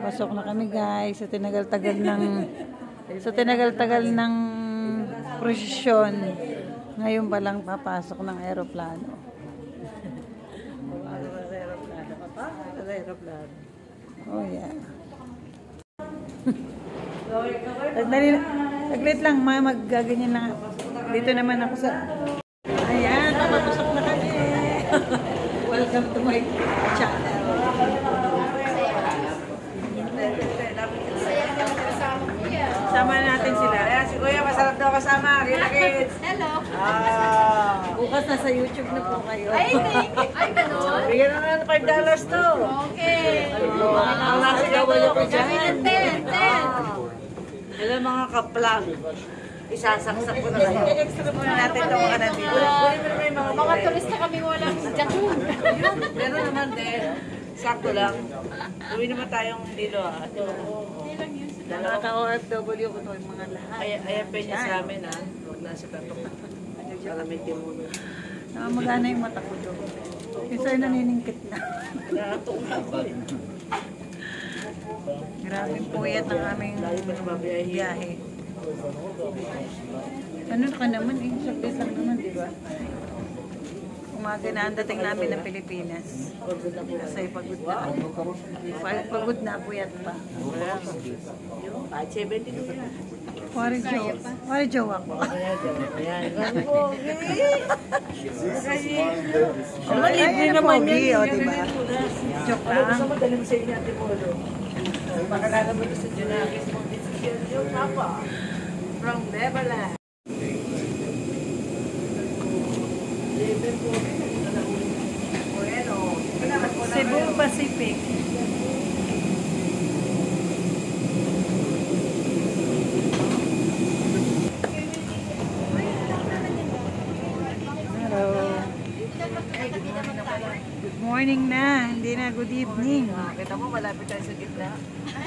Pasok na kami guys sa tinagal-tagal ng prosesyon. Ngayon pa lang papasok ng aeroplano. Oh yeah. Saglit lang, maggaganyan lang. Dito naman ako sa... Ayan, papapasok na kami. Welcome to my channel. Sama natin sila. Ayan, si Kuya, masarap daw kasama. Kids. Hello. Bukas nasa YouTube na po kayo. Ay, thank you. Ay, gano'n? Bigyan na ng $5 to. Okay. Nasigaw niyo po dyan. 10. Hello mga kaplang. Isasaksak ko na kayo. Extra muna natin itong mga nandito. Mga turista kami walang jakun. Meron naman din. Sakto lang. Uwi naman tayong dilo. Nakaka-OFW ko ito yung mga lahat. Ayan pa niya sa amin ha. Huwag nasa tatok. Para may timuno. Namamagana yung mata ko doon. Yung sa'yo naniningkit na. Grabe puyat ng aming biyahe. Ano ka naman eh, saglit lang naman, di ba? Umaga na ang dating namin ng Pilipinas. Kasi pagod na. Pagod na, puyat pa. 5.72 na. Wari jowa ko. Libre naman yun, di ba? Joke lang. Ano gusto mo dalim sa inyo, Ate Polo? Makalala mo sa Junakis mong decision yung papa. From Neverland. Cebu Pacific. Hello. Good morning na, hindi na good evening. Kita mo, malapit tayo sa gitna.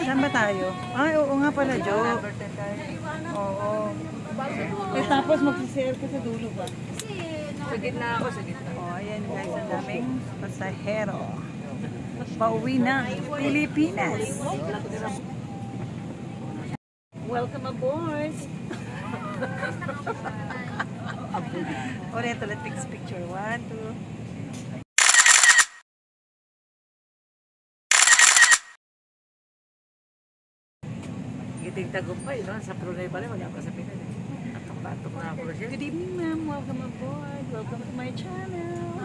Saan ba tayo? Ay, oo nga pala, Jo. Oo. Eh, tapos magsisare ka sa dulo ba? Sa gitna ako, sa gitna. Oh, ayan guys, ang daming pasahero. Pauwi na Pilipinas. Welcome aboard! Oreto, let's take picture. 1, 2. Giting tagumpay, no? Sa Brunei pala, wala pa sa Pinas. Batok na ako siya. Good evening, ma'am. Welcome aboard. Welcome to my channel.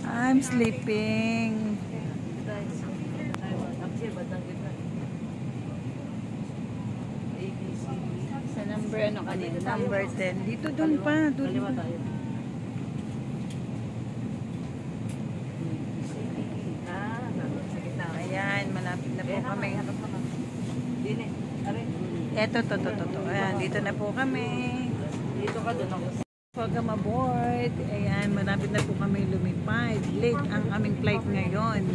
I'm sleeping. Sa number ano kanina? Number 10. Dito doon pa. Doon pa. Ayan, malapit na po kami. Eto, to. Ayan, dito na po kami. Dito ka doon ako. Welcome aboard. Ayan, malapit na po kami lumipad. Late ang aming flight ngayon.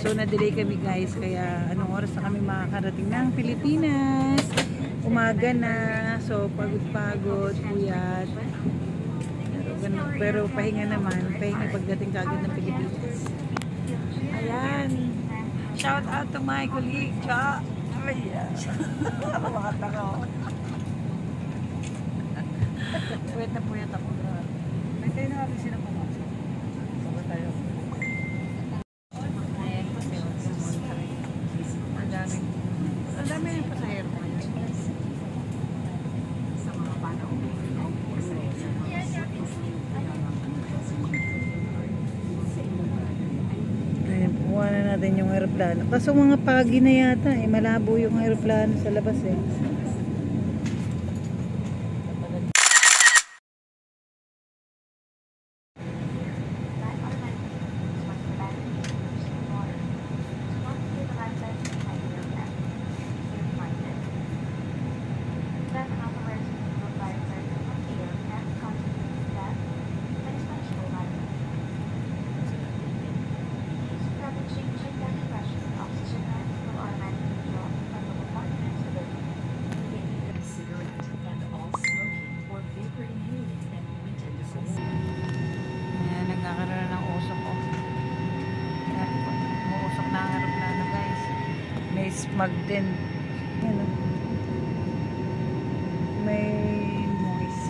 So, na-delay kami guys. Kaya, anong oras na kami makakarating ng Pilipinas? Umaga na. So, pagod-pagod, puyat. Pero pahinga naman. Pahinga pagdating kagad ng Pilipinas. Ayan. Shout out to my colleague, Cha. Ayan. Mga takaw. Puyat na puyat ako. May tayo na kami sila pumasok. Saba tayo. Ayan kasi ang dami yung pasahero. Sa mga panahon. Ayan, pukuha na natin yung aeroplano. Kaso mga pagi na yata eh. Malabo yung aeroplano sa labas eh. smog din. Yan, oh. May moist.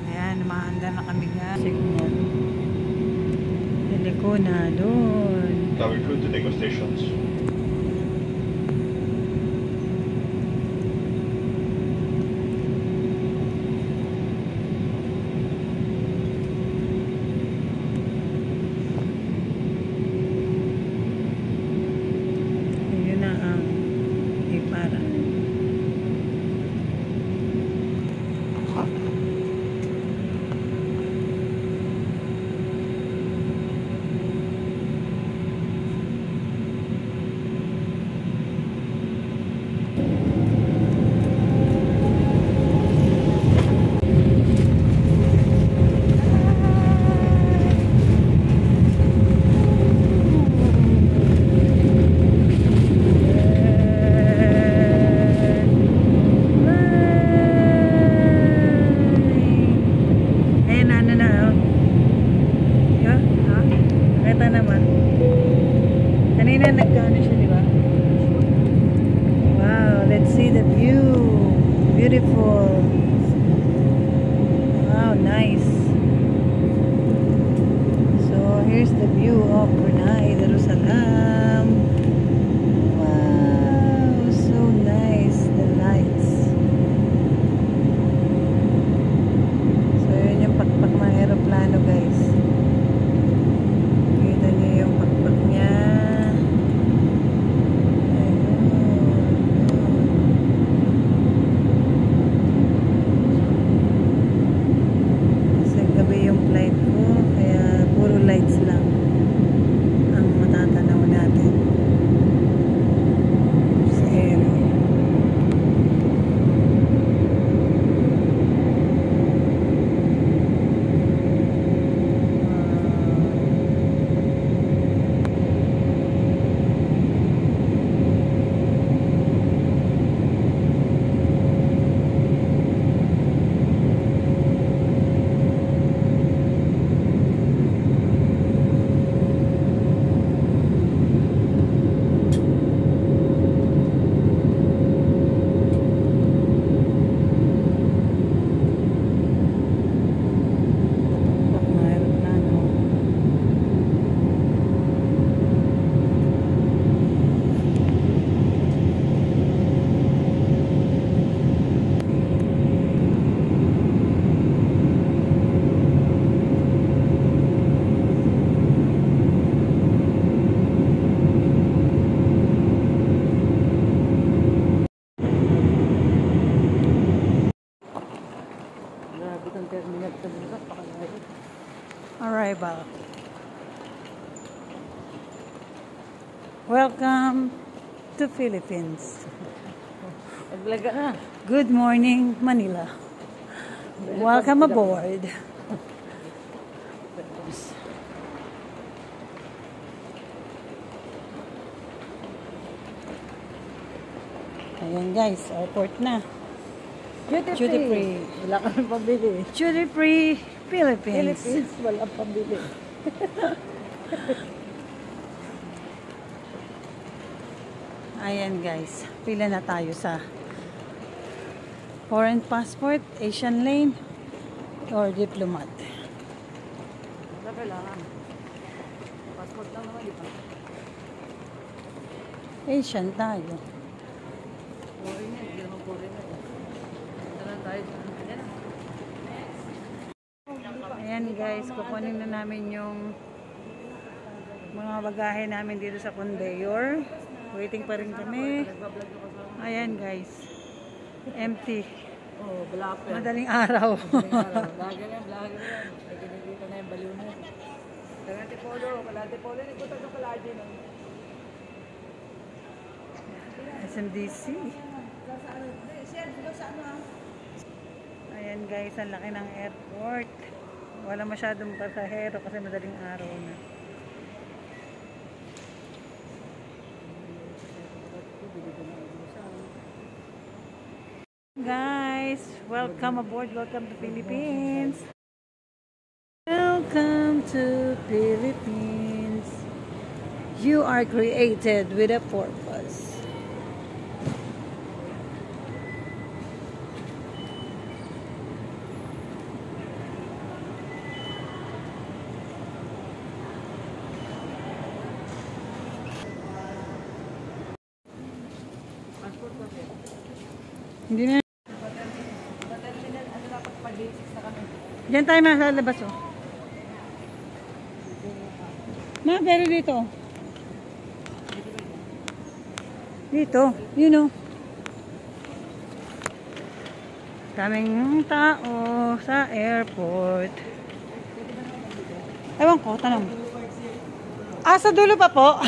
Ayan, mahanda na kami nga. Signal. Hindi ko na doon. That will include the degustations. Yun na ang ipara. Ayan, ano na, oh. Yun, ha? Nakita naman. Kanina nagkano siya, di ba? Wow, let's see the view. Beautiful. Wow, nice. So, here's the view of Brunei Darussalam. Wow, so nice. The lights. So, yun yung pakpak ng aeroplano, guys. Kita niyo yung pakpak niya. Kasi gabi yung flight ko, kaya puro lights lang ang matatanaw natin sa air. Pakpak ng aeroplano. Grabe itong terminal ito dito. Arrival. Welcome to Philippines. Naglaga na. Good morning, Manila. Welcome aboard. Ayan guys, airport na. Duty free. Wala kami pambili. Duty free Philippines. Philippines, wala pambili. Ayan guys, pila na tayo sa foreign passport, Asian lane, or diplomat. Wala kailangan. Passport lang naman, di ba? Asian tayo. Foreigner, hindi naman foreigner. Ito lang tayo sa Ayan guys, kukunin na namin yung mga bagahe namin dito sa conveyor. Waiting pa rin kami. Ayan guys, empty. Oh, blapper. Madaling araw. Vlogger yan, vlogger yan. May ginigita na yung baliw na yan. Kalate polo, hindi ko tayo kalate na. SMDC. Ayan guys, ang laki ng airport. Wala masyadong pasahero kasi madaling araw na. Guys, guys. Welcome aboard. Welcome to Philippines. Welcome to Philippines. You are created with a purpose. Hindi na. Diyan tayo malalabas, oh. Ma, pero dito. Dito, you know. Daming tao sa airport. Ewan ko, tanong. Ah, sa dulo pa po?